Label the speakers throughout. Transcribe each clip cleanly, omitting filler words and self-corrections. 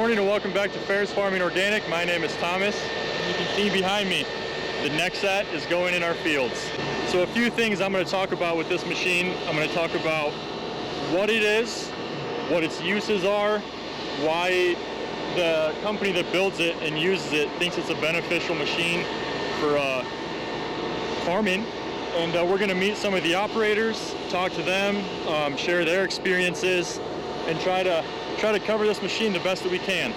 Speaker 1: morning and welcome back to Ferris Farming Organic. My name is Thomas. You can see behind me, the Nexat is going in our fields. So a few things I'm going to talk about with this machine. I'm going to talk about what it is, what its uses are, why the company that builds it and uses it thinks it's a beneficial machine for farming. And we're going to meet some of the operators, talk to them, share their experiences, and try to cover this machine the best that we can.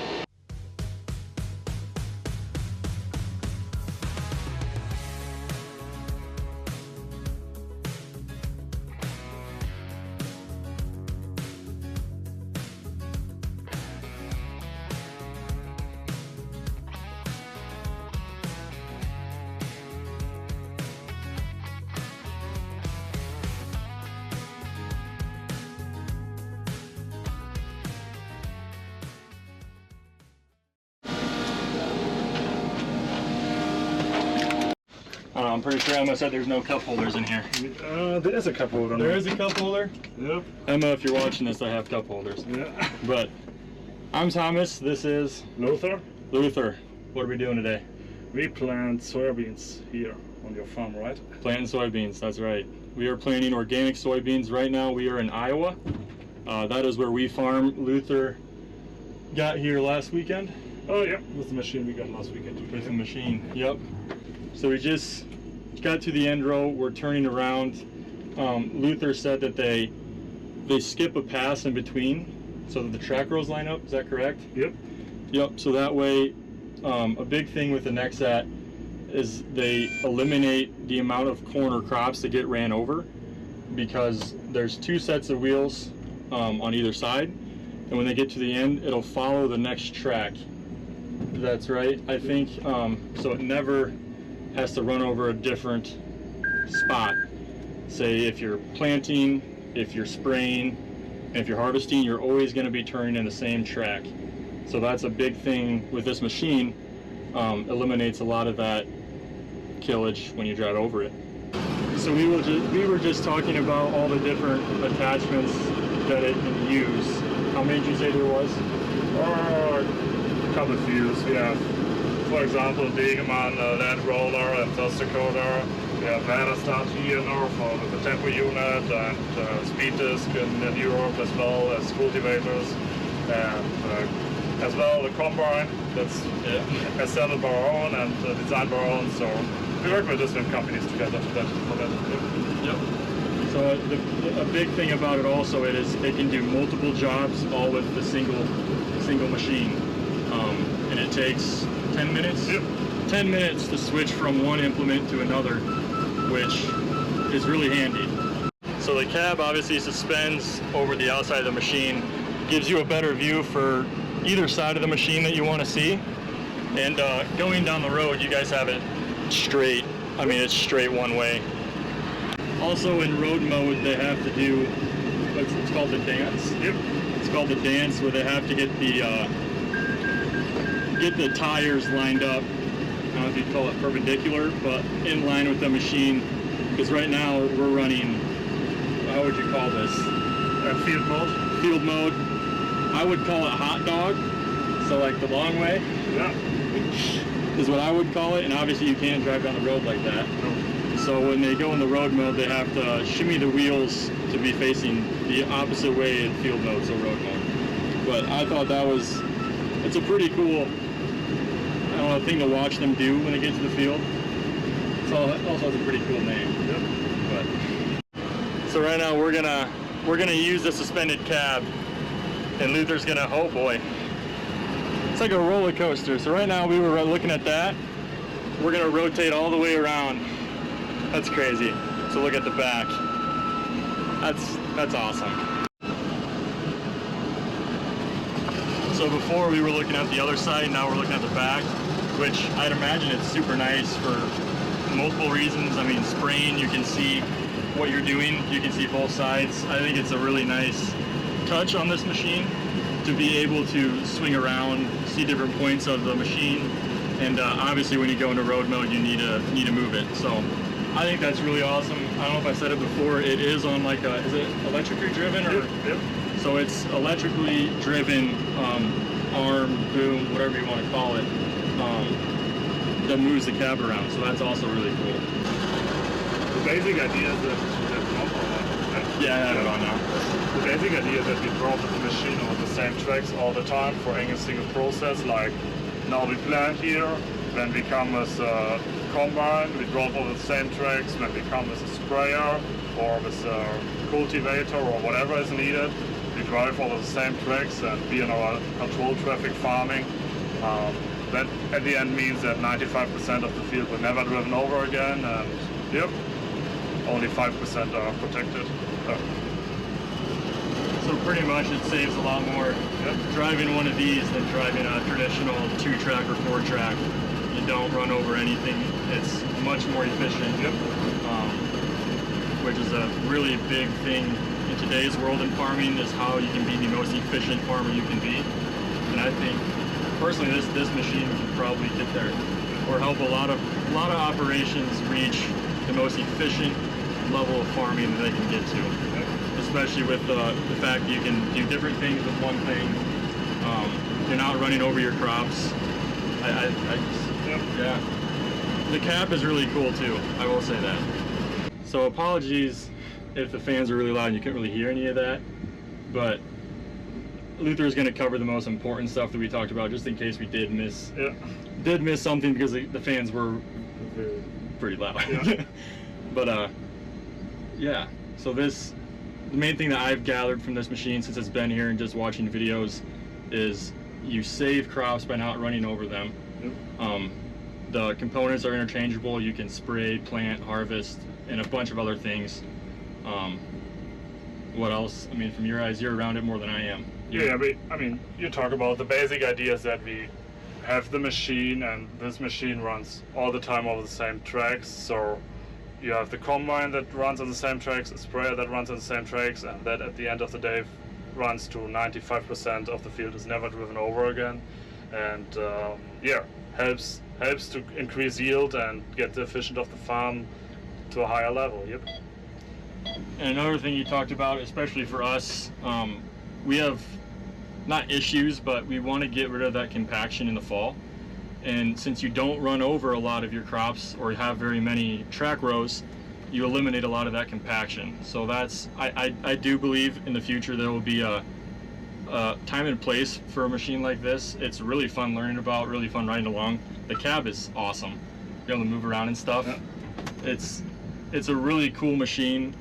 Speaker 1: I'm pretty sure Emma said there's no cup holders in here.
Speaker 2: There is a cup holder.
Speaker 1: There is a cup holder?
Speaker 2: Yep.
Speaker 1: Emma, if you're watching this, I have cup holders.
Speaker 2: Yeah.
Speaker 1: But I'm Thomas, this is
Speaker 2: Luther.
Speaker 1: Luther. What are we doing today?
Speaker 2: We plant soybeans here on your farm, right?
Speaker 1: Planting soybeans, that's right. We are planting organic soybeans right now. We are in Iowa. That is where we farm. Luther got here last weekend.
Speaker 2: Oh yeah, with the machine we got last weekend.
Speaker 1: With the machine, yep. So we just got to the end row. We're turning around. Luther said that they skip a pass in between so that the track rows line up. Is that correct?
Speaker 2: Yep.
Speaker 1: Yep. So that way, a big thing with the Nexat is they eliminate the amount of corn or crops that get ran over, because there's two sets of wheels on either side, and when they get to the end, it'll follow the next track. That's right. I think so. It never has to run over a different spot. Say if you're planting, if you're spraying, and if you're harvesting, you're always going to be turning in the same track. So that's a big thing with this machine. Eliminates a lot of that killage when you drive over it. So we were just talking about all the different attachments that it can use. How many did you say there was?
Speaker 2: A couple of views. We have, for example, Degemann land roller and dust decoder. We have Vanderstad here now for the tempo unit, and speed disc in Europe, as well as cultivators, and as well the combine that's assembled by our own and designed by our own. So we work with different companies together for that.
Speaker 1: Yep. So a big thing about it also is it can do multiple jobs all with the single machine, and it takes 10 minutes.
Speaker 2: Yep.
Speaker 1: 10 minutes to switch from one implement to another, which is really handy. So the cab obviously suspends over the outside of the machine, gives you a better view for either side of the machine that you want to see. And going down the road, you guys have it straight. I mean, it's straight one way. Also in road mode, they have to do it's called the dance.
Speaker 2: Yep.
Speaker 1: It's called the dance, where they have to get the tires lined up. I don't know if you'd call it perpendicular, but in line with the machine. Because right now we're running, how would you call this?
Speaker 2: Field mode.
Speaker 1: Field mode. I would call it hot dog. So like the long way.
Speaker 2: Yeah.
Speaker 1: Is what I would call it. And obviously you can't drive down the road like that.
Speaker 2: No.
Speaker 1: So when they go in the road mode, they have to shimmy the wheels to be facing the opposite way in field mode, so road mode. But I thought it's a pretty cool, I don't know, thing to watch them do when they get to the field. It also has a pretty cool name.
Speaker 2: Yep.
Speaker 1: But so right now we're gonna use the suspended cab, and Luther's gonna, oh boy, it's like a roller coaster. So right now we were looking at that. We're gonna rotate all the way around. That's crazy. So look at the back. That's awesome. So before we were looking at the other side, now we're looking at the back, which I'd imagine it's super nice for multiple reasons. I mean, spraying, you can see what you're doing. You can see both sides. I think it's a really nice touch on this machine to be able to swing around, see different points of the machine. And obviously when you go into road mode, you need to move it. So I think that's really awesome. I don't know if I said it before, it is on like a, is it electrically driven or?
Speaker 2: Yep.
Speaker 1: So it's electrically driven arm, boom, whatever you want to call it, that moves the cab around. So that's also really cool.
Speaker 2: The basic idea is that
Speaker 1: Yeah, I have it on now.
Speaker 2: the basic idea is that we drove the machine over the same tracks all the time for any single process. Like now we plant here, when we come as a combine, we drove over the same tracks. When we come as a sprayer or with a cultivator or whatever is needed, we drive over the same tracks and be in our controlled traffic farming. That at the end means that 95% of the field were never driven over again, and yep, only 5% are protected.
Speaker 1: So pretty much it saves a lot more driving one of these than driving a traditional 2-track or 4-track. You don't run over anything. It's much more efficient, which is a really big thing in today's world in farming, is how you can be the most efficient farmer you can be. And I think personally this machine can probably get there, or help a lot of operations reach the most efficient level of farming that they can get to, especially with the fact that you can do different things with one thing. You're not running over your crops. Yeah. The cab is really cool too, I will say that. So apologies if the fans are really loud and you couldn't really hear any of that, but Luther is going to cover the most important stuff that we talked about, just in case we did miss something, because the fans were pretty loud. Yeah. But yeah, so the main thing that I've gathered from this machine since it's been here and just watching videos is you save crops by not running over them. The components are interchangeable. You can spray, plant, harvest, and a bunch of other things. What else? I mean, from your eyes, you're around it more than I am.
Speaker 2: Yeah, I mean, you talk about the basic idea is that we have the machine, and this machine runs all the time over the same tracks. So you have the combine that runs on the same tracks, a sprayer that runs on the same tracks, and that at the end of the day runs to 95% of the field is never driven over again. And yeah, helps to increase yield and get the efficiency of the farm to a higher level. Yep.
Speaker 1: And another thing you talked about, especially for us, we have not issues, but we want to get rid of that compaction in the fall. And since you don't run over a lot of your crops or have very many track rows, you eliminate a lot of that compaction. So that's, I do believe in the future there will be a time and place for a machine like this. It's really fun learning about, really fun riding along. The cab is awesome. Be able to move around and stuff. Yeah. It's a really cool machine.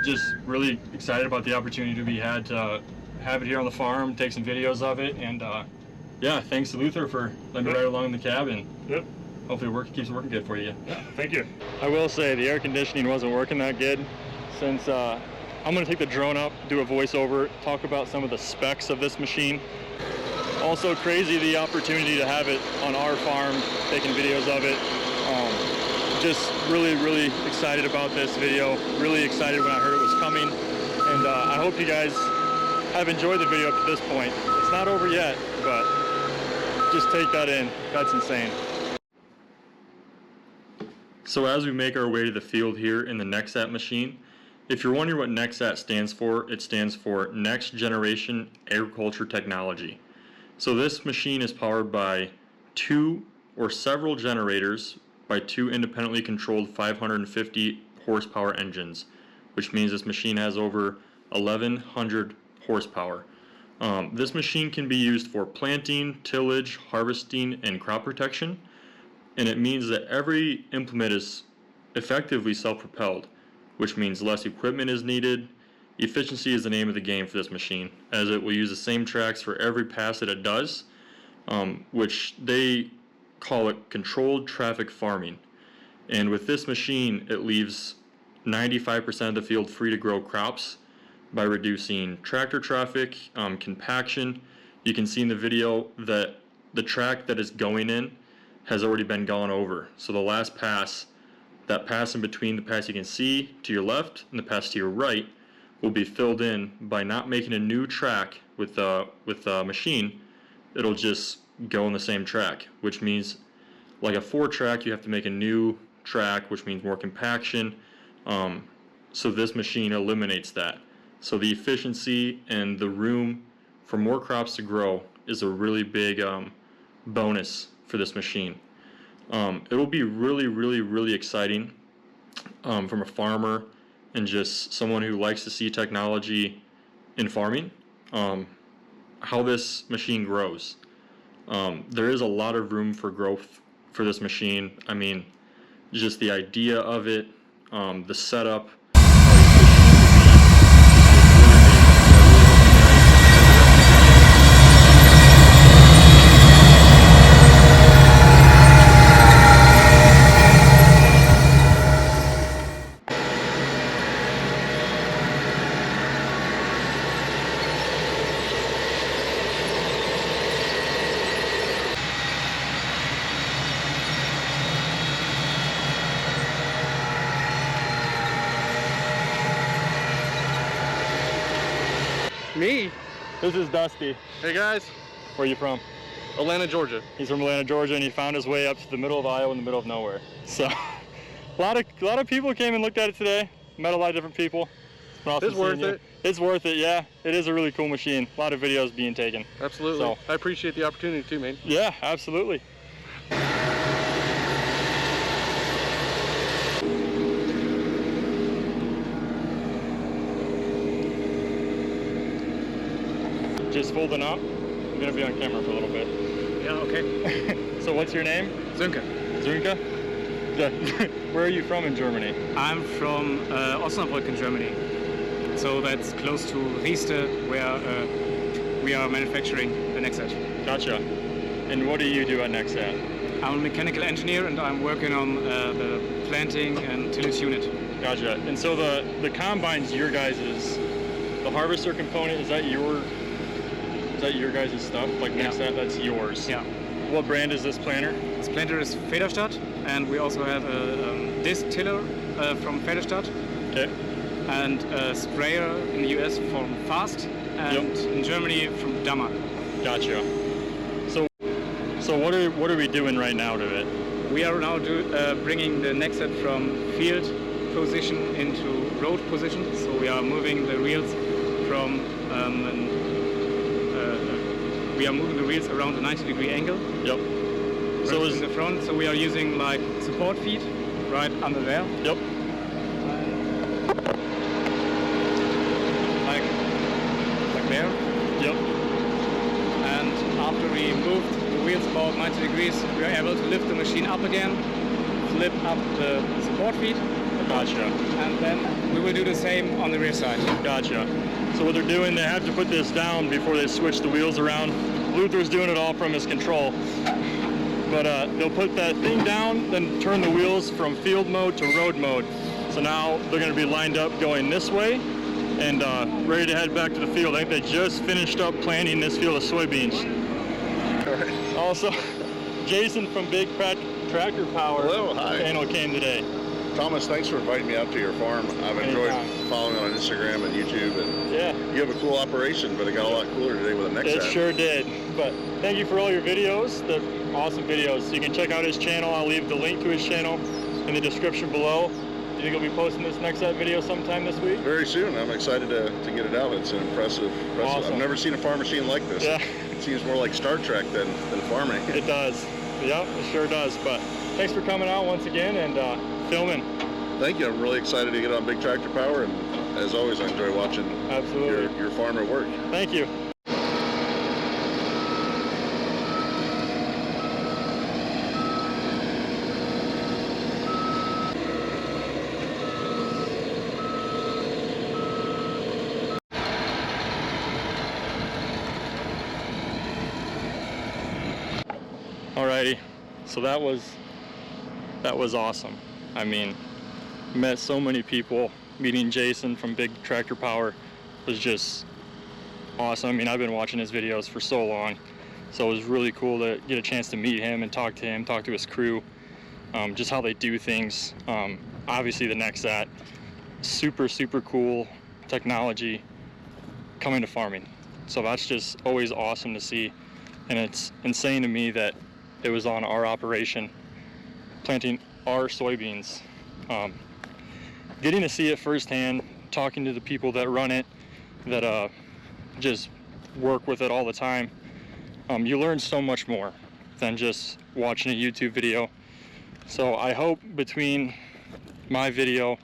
Speaker 1: Just really excited about the opportunity to be had to have it here on the farm, take some videos of it, and yeah, thanks to Luther for letting me ride along in the cab, and hopefully keeps working good for you.
Speaker 2: Yeah, thank you.
Speaker 1: I will say the air conditioning wasn't working that good, since I'm going to take the drone up, do a voiceover, talk about some of the specs of this machine. Also crazy the opportunity to have it on our farm, taking videos of it. Just really excited about this video, really excited when I heard it was coming, and I hope you guys have enjoyed the video up to this point. It's not over yet, but just take that in. That's insane. So as we make our way to the field here in the Nexat machine, if you're wondering what Nexat stands for, it stands for Next Generation Agriculture Technology. So this machine is powered by 2 or several generators by 2 independently controlled 550 horsepower engines, which means this machine has over 1,100 horsepower. This machine can be used for planting, tillage, harvesting, and crop protection, and it means that every implement is effectively self-propelled, which means less equipment is needed. Efficiency is the name of the game for this machine, as it will use the same tracks for every pass that it does, which they call it controlled traffic farming. And with this machine, it leaves 95% of the field free to grow crops by reducing tractor traffic, compaction. You can see in the video that the track that is going in has already been gone over. So the last pass, that pass in between the pass you can see to your left and the pass to your right, will be filled in by not making a new track with the machine. It'll just go on the same track, which means like a 4-track, you have to make a new track, which means more compaction. So this machine eliminates that. So the efficiency and the room for more crops to grow is a really big bonus for this machine. It'll be really exciting from a farmer and just someone who likes to see technology in farming, how this machine grows. There is a lot of room for growth for this machine. I mean, just the idea of it, the setup,
Speaker 3: Me?
Speaker 1: This is Dusty.
Speaker 3: Hey guys,
Speaker 1: Where are you from?
Speaker 3: Atlanta, Georgia.
Speaker 1: He's from Atlanta, Georgia, and he found his way up to the middle of Iowa in the middle of nowhere. So, a lot of people came and looked at it today. Met a lot of different people. Awesome.
Speaker 3: It's worth it.
Speaker 1: It's worth it, yeah. It is a really cool machine. A lot of videos being taken.
Speaker 3: Absolutely.
Speaker 1: So,
Speaker 3: I appreciate the opportunity too, man.
Speaker 1: yeah, absolutely. Just folding up. I'm gonna be on camera for a little bit.
Speaker 3: Yeah, okay.
Speaker 1: So what's your name?
Speaker 3: Sönke.
Speaker 1: Zunka? Where are you from in Germany?
Speaker 4: I'm from Osnabrück in Germany. So that's close to Rieste, where we are manufacturing the Nexat.
Speaker 1: Gotcha. And what do you do at Nexat?
Speaker 4: I'm a mechanical engineer and I'm working on the planting and tillage unit.
Speaker 1: Gotcha. And so the combine's your guys's, the harvester component, is that your guys' stuff? Like Nexat, that's yours?
Speaker 4: Yeah.
Speaker 1: What brand is this planter?
Speaker 4: This planter is Federstadt, and we also have a disc tiller from Federstadt.
Speaker 1: Okay.
Speaker 4: And a sprayer in the US from Fast, and in Germany from Dammer.
Speaker 1: Gotcha. So what are we doing right now to it?
Speaker 4: We are now bringing the Nexat from field position into road position. So we are moving the wheels from around a 90-degree angle.
Speaker 1: Yep.
Speaker 4: So in the front, so we are using like support feet right under there.
Speaker 1: Yep.
Speaker 4: Like there.
Speaker 1: Yep.
Speaker 4: And after we moved the wheels about 90 degrees, we are able to lift the machine up again, flip up the support feet.
Speaker 1: Gotcha.
Speaker 4: And then we will do the same on the rear side.
Speaker 1: Gotcha. So what they're doing, they have to put this down before they switch the wheels around. Luther's doing it all from his control. But they'll put that thing down, then turn the wheels from field mode to road mode. So now they're going to be lined up going this way and ready to head back to the field. I think they just finished up planting this field of soybeans.
Speaker 5: All right.
Speaker 1: Also, Jason from Big Tractor Power
Speaker 5: Hello, hi.
Speaker 1: panel came today.
Speaker 5: Thomas, thanks for inviting me out to your farm. I've enjoyed following on Instagram and YouTube, and you have a cool operation, but it got a lot cooler today with a Nexat.
Speaker 1: It sure did. But thank you for all your videos. They're awesome videos. You can check out his channel. I'll leave the link to his channel in the description below. Do you think he'll be posting this Nexat video sometime this week?
Speaker 5: Very soon. I'm excited to get it out. It's an impressive.
Speaker 1: Awesome.
Speaker 5: I've never seen a farm machine like this.
Speaker 1: Yeah.
Speaker 5: It seems more like Star Trek than farming.
Speaker 1: It does. Yep, it sure does. But thanks for coming out once again and filming.
Speaker 5: Thank you. I'm really excited to get on Big Tractor Power, and as always, I enjoy watching your farm at work.
Speaker 1: Thank you. Alrighty, so that was awesome. I mean, met so many people. Meeting Jason from Big Tractor Power was just awesome. I mean, I've been watching his videos for so long, so it was really cool to get a chance to meet him and talk to him, talk to his crew, just how they do things. Obviously the Nexat, super cool technology coming to farming. So that's just always awesome to see, and it's insane to me that it was on our operation, planting our soybeans. Getting to see it firsthand, talking to the people that run it, that just work with it all the time, you learn so much more than just watching a YouTube video. So I hope between my video,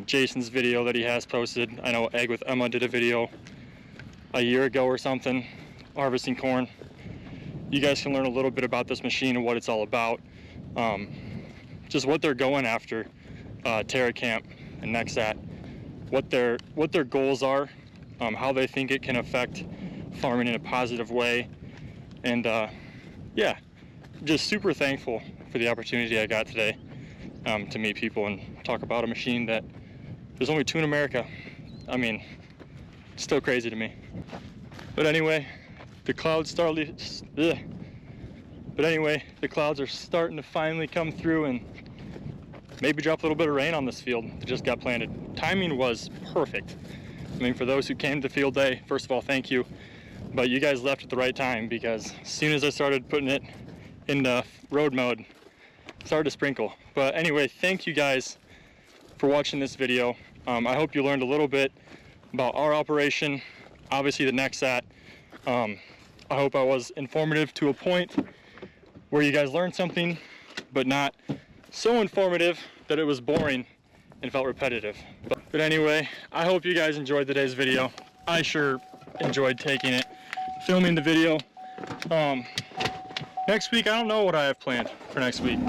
Speaker 1: Jason's video that he has posted, I know Egg with Emma did a video a year ago or something, harvesting corn. You guys can learn a little bit about this machine and what it's all about. Just what they're going after, TerraCamp and Nexat, what their goals are, how they think it can affect farming in a positive way. And yeah, just super thankful for the opportunity I got today to meet people and talk about a machine that there's only 2 in America. I mean, still crazy to me. But anyway, the clouds are starting to finally come through and maybe drop a little bit of rain on this field that just got planted. Timing was perfect. I mean, for those who came to field day, first of all, thank you. But you guys left at the right time, because as soon as I started putting it into road mode, it started to sprinkle. But anyway, thank you guys for watching this video. I hope you learned a little bit about our operation, obviously the Nexat. I hope I was informative to a point where you guys learned something, but not so informative that it was boring and felt repetitive. But anyway, I hope you guys enjoyed today's video. I sure enjoyed taking it, filming the video. Next week, I don't know what I have planned for next week.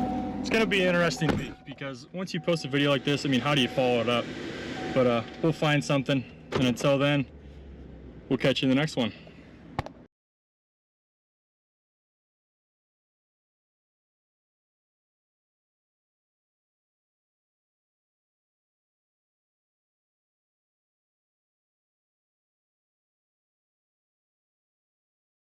Speaker 1: It's gonna be an interesting week, because once you post a video like this, I mean, how do you follow it up? But we'll find something, and until then, we'll catch you in the next one.